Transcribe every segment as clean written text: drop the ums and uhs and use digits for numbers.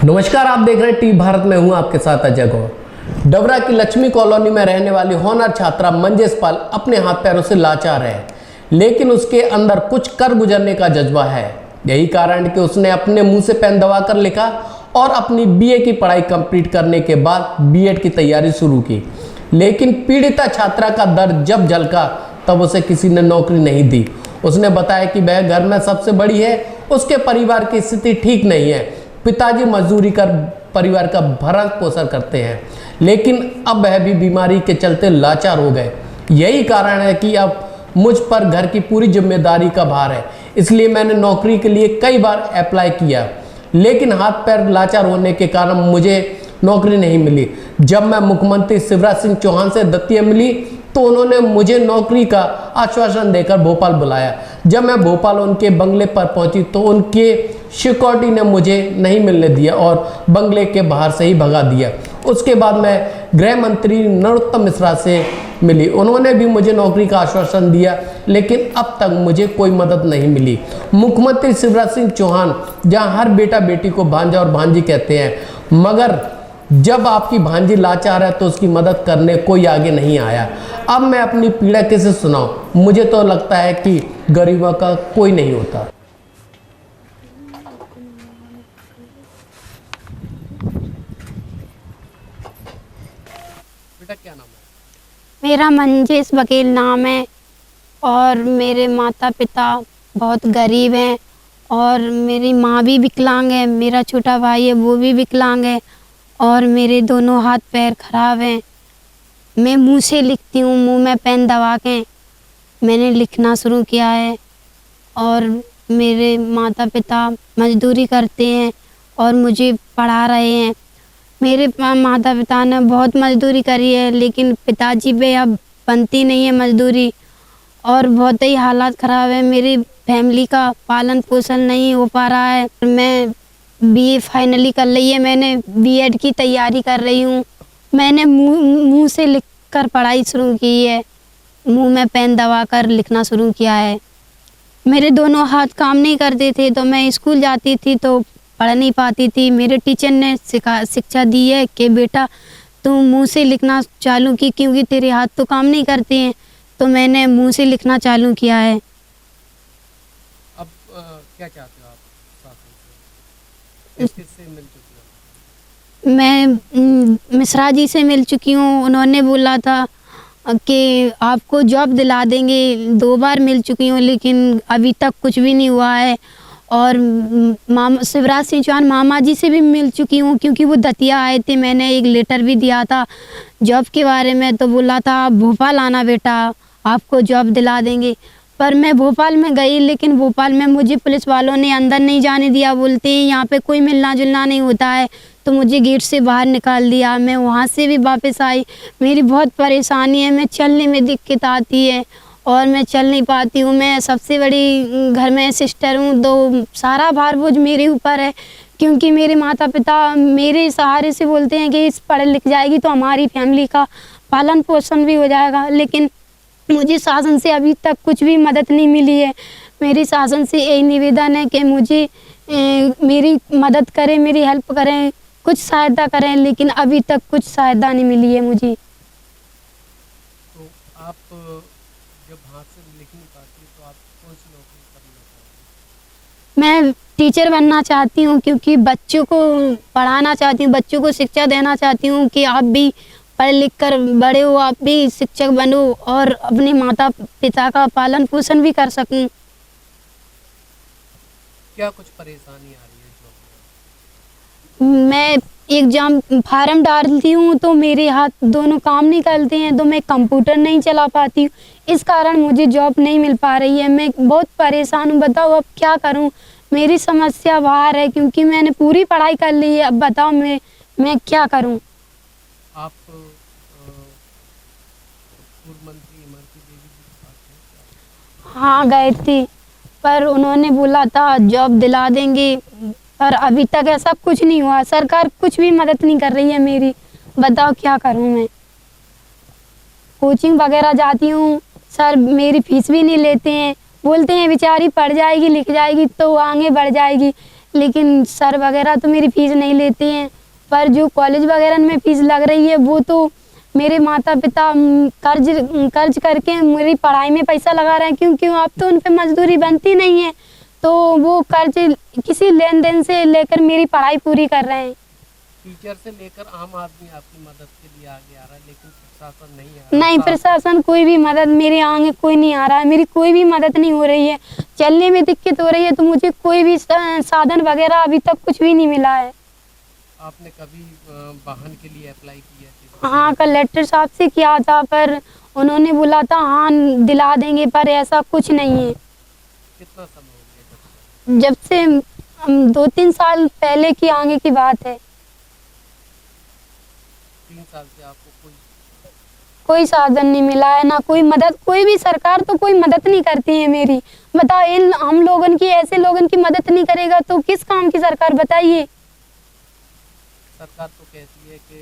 नमस्कार, आप देख रहे हैं टी भारत में हूं आपके साथ अजय गौर। डबरा की लक्ष्मी कॉलोनी में रहने वाली होनहार छात्रा मंजेश पाल अपने हाथ पैरों से लाचार है, लेकिन उसके अंदर कुछ कर गुजरने का जज्बा है। यही कारण कि उसने अपने मुंह से पेन दबाकर लिखा और अपनी बीए की पढ़ाई कंप्लीट करने के बाद बीएड की तैयारी शुरू की। लेकिन पीड़िता छात्रा का दर्द जब झलका तब उसे किसी ने नौकरी नहीं दी। उसने बताया कि वह घर में सबसे बड़ी है, उसके परिवार की स्थिति ठीक नहीं है। पिताजी मजदूरी कर परिवार का भरण पोषण करते हैं, लेकिन अब वह भी बीमारी के चलते लाचार हो गए। यही कारण है कि अब मुझ पर घर की पूरी जिम्मेदारी का भार है, इसलिए मैंने नौकरी के लिए कई बार अप्लाई किया, लेकिन हाथ पैर लाचार होने के कारण मुझे नौकरी नहीं मिली। जब मैं मुख्यमंत्री शिवराज सिंह चौहान से दत्तीय मिली तो उन्होंने मुझे नौकरी का आश्वासन देकर भोपाल बुलाया। जब मैं भोपाल उनके बंगले पर पहुंची तो उनके सिक्योरिटी ने मुझे नहीं मिलने दिया और बंगले के बाहर से ही भगा दिया। उसके बाद मैं गृह मंत्री नरोत्तम मिश्रा से मिली। उन्होंने भी मुझे नौकरी का आश्वासन दिया, लेकिन अब तक मुझे कोई मदद नहीं मिली। मुख्यमंत्री शिवराज सिंह चौहान जहां हर बेटा बेटी को भांजा और भांजी कहते हैं, मगर जब आपकी भांजी लाचार है तो उसकी मदद करने कोई आगे नहीं आया। अब मैं अपनी पीड़ा किसे सुनाऊं? मुझे तो लगता है कि गरीबों का कोई नहीं होता। बेटा क्या नाम है? मेरा मंजेश बघेल नाम है और मेरे माता पिता बहुत गरीब हैं और मेरी माँ भी विकलांग है, मेरा छोटा भाई है वो भी विकलांग है और मेरे दोनों हाथ पैर खराब हैं। मैं मुंह से लिखती हूँ, मुंह में पेन दबा के मैंने लिखना शुरू किया है और मेरे माता पिता मजदूरी करते हैं और मुझे पढ़ा रहे हैं। मेरे माता पिता ने बहुत मजदूरी करी है, लेकिन पिताजी पे अब बनती नहीं है मजदूरी और बहुत ही हालात ख़राब है। मेरी फैमिली का पालन पोषण नहीं हो पा रहा है। मैं बीए फाइनली कर ली है, मैंने बीएड की तैयारी कर रही हूँ। मैंने मुंह से लिखकर पढ़ाई शुरू की है, मुंह में पेन दबाकर लिखना शुरू किया है। मेरे दोनों हाथ काम नहीं करते थे तो मैं स्कूल जाती थी तो पढ़ नहीं पाती थी। मेरे टीचर ने शिक्षा दी है कि बेटा तुम मुंह से लिखना चालू की, क्योंकि तेरे हाथ तो काम नहीं करते हैं। तो मैंने मुंह से लिखना चालू किया है। अब क्या चाहते हो आप शासन से? किससे मिल चुकी हो? मैं मिश्रा जी से मिल चुकी हूँ। उन्होंने बोला था कि आपको जॉब दिला देंगे। 2 बार मिल चुकी हूँ, लेकिन अभी तक कुछ भी नहीं हुआ है। और मामा शिवराज सिंह चौहान मामा जी से भी मिल चुकी हूँ, क्योंकि वो दतिया आए थे। मैंने एक लेटर भी दिया था जॉब के बारे में, तो बोला था आप भोपाल आना बेटा, आपको जॉब दिला देंगे। पर मैं भोपाल में गई, लेकिन भोपाल में मुझे पुलिस वालों ने अंदर नहीं जाने दिया। बोलते हैं यहाँ पे कोई मिलना जुलना नहीं होता है, तो मुझे गेट से बाहर निकाल दिया। मैं वहाँ से भी वापस आई। मेरी बहुत परेशानी है, मैं चलने में दिक्कत आती है और मैं चल नहीं पाती हूँ। मैं सबसे बड़ी घर में सिस्टर हूँ, तो सारा भार बोझ मेरे ऊपर है, क्योंकि मेरे माता पिता मेरे सहारे से बोलते हैं कि इस पढ़ लिख जाएगी तो हमारी फैमिली का पालन पोषण भी हो जाएगा। लेकिन मुझे शासन से अभी तक कुछ भी मदद नहीं मिली है। मेरी शासन से यही निवेदन है कि मुझे मेरी मदद करें, मेरी हेल्प करें, कुछ सहायता करें, लेकिन अभी तक कुछ सहायता नहीं मिली है मुझे। तो आप जब हाथ से लिख नहीं पाती तो आप कौन सी नौकरी करना चाहती हैं? मैं टीचर बनना चाहती हूँ, क्योंकि बच्चों को पढ़ाना चाहती हूँ, बच्चों को शिक्षा देना चाहती हूँ कि आप भी पढ़ लिख कर बड़े हो, आप भी शिक्षक बनो और अपने माता पिता का पालन पोषण भी कर सकूं। क्या कुछ परेशानी आ रही है जॉब में? मैं एग्जाम फार्म डालती हूँ तो मेरे हाथ दोनों काम नहीं करते हैं, तो मैं कंप्यूटर नहीं चला पाती हूँ। इस कारण मुझे जॉब नहीं मिल पा रही है। मैं बहुत परेशान हूँ, बताओ अब क्या करूँ। मेरी समस्या बाहर है, क्योंकि मैंने पूरी पढ़ाई कर ली है। अब बताओ मैं क्या करूँ। आप पूर्व मंत्री इमरती देवी जी के पास हैं? हाँ गए थे, पर उन्होंने बोला था जॉब दिला देंगे, पर अभी तक ऐसा कुछ नहीं हुआ। सरकार कुछ भी मदद नहीं कर रही है मेरी। बताओ क्या करूं मैं। कोचिंग वगैरह जाती हूँ, सर मेरी फीस भी नहीं लेते हैं। बोलते हैं बेचारी पढ़ जाएगी लिख जाएगी तो आगे बढ़ जाएगी, लेकिन सर वगैरह तो मेरी फीस नहीं लेते हैं, पर जो कॉलेज वगैरह में फीस लग रही है वो तो मेरे माता पिता कर्ज करके मेरी पढ़ाई में पैसा लगा रहे हैं, क्योंकि अब तो उन पे मजदूरी बनती नहीं है, तो वो कर्ज किसी लेन देन से लेकर मेरी पढ़ाई पूरी कर रहे हैं। टीचर से लेकर आम आदमी आपकी मदद के लिए आगे आ रहा है, लेकिन प्रशासन नहीं आ रहा। नहीं, प्रशासन कोई भी मदद मेरे आगे कोई नहीं आ रहा है, मेरी कोई भी मदद नहीं हो रही है। चलने में दिक्कत हो रही है तो मुझे कोई भी साधन वगैरह अभी तक कुछ भी नहीं मिला है। आपने कभी वाहन के लिए अप्लाई किया थी? हाँ, कलेक्टर साहब से किया था, पर उन्होंने बोला था हाँ दिला देंगे, पर ऐसा कुछ नहीं है। कितना समय हो गया जब से 2-3 साल पहले की आगे की बात है। 3 साल से आपको कोई साधन नहीं मिला है, ना कोई मदद, कोई भी सरकार तो कोई मदद नहीं करती है मेरी। बताओ, इन हम लोगन की, ऐसे लोगन की मदद नहीं करेगा तो किस काम की सरकार, बताइए। सरकार तो कहती है कि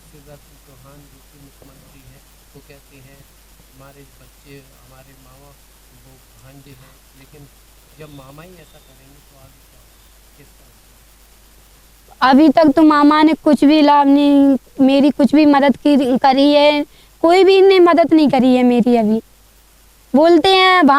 शिवराज सिंह चौहान जो कि मुख्यमंत्री हैं वो कहते हैं हमारे बच्चे, हमारे मामा वो भांजे हैं, लेकिन जब मामा ही ऐसा करेंगे तो आगे क्या होगा? किस तरह? अभी तक तो मामा ने कुछ भी लाभ नहीं, मेरी कुछ भी मदद करी है, कोई भी ने मदद नहीं करी है मेरी। अभी बोलते हैं